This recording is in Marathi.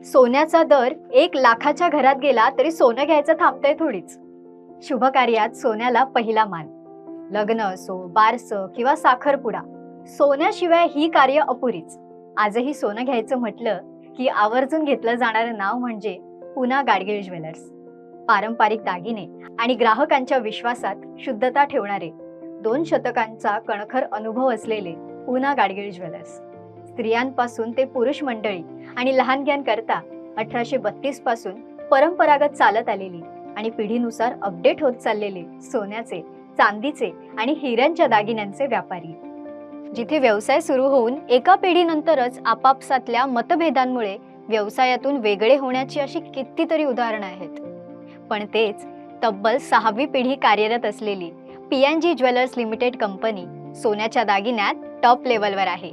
सोन्याचा दर 1 लाखाच्या घरात गेला तरी सोनं घ्यायचं थांबतंय थोडीच. शुभ कार्यात सोन्याला पहिला मान. लग्न असो, बारस किंवा साखरपुडा, सोन्याशिवाय ही कार्य अपुरीच. आजही सोनं घ्यायचं म्हटलं की आवर्जून घेतलं जाणारं नाव म्हणजे पूना गाडगीळ ज्वेलर्स. पारंपरिक दागिने आणि ग्राहकांच्या विश्वासात शुद्धता ठेवणारे 2 शतकांचा कणखर अनुभव असलेले पूना गाडगीळ ज्वेलर्स. स्त्रियांपासून ते पुरुष मंडळी आणि लहानग्यांकरता 1832 पासून परंपरागत चालत आलेली आणि पिढीनुसार अपडेट होत चाललेले सोन्याचे, चांदीचे आणि हिऱ्यांच्या दागिन्यांचे व्यापारी. जिथे व्यवसाय सुरू होऊन एका पिढीनंतरच आपापसातल्या मतभेदांमुळे व्यवसायातून वेगळे होण्याची अशी कितीतरी उदाहरणं आहेत. पण तेच तब्बल 6वी पिढी कार्यरत असलेली P&G ज्वेलर्स लिमिटेड कंपनी सोन्याच्या दागिन्यात टॉप लेवलवर आहे.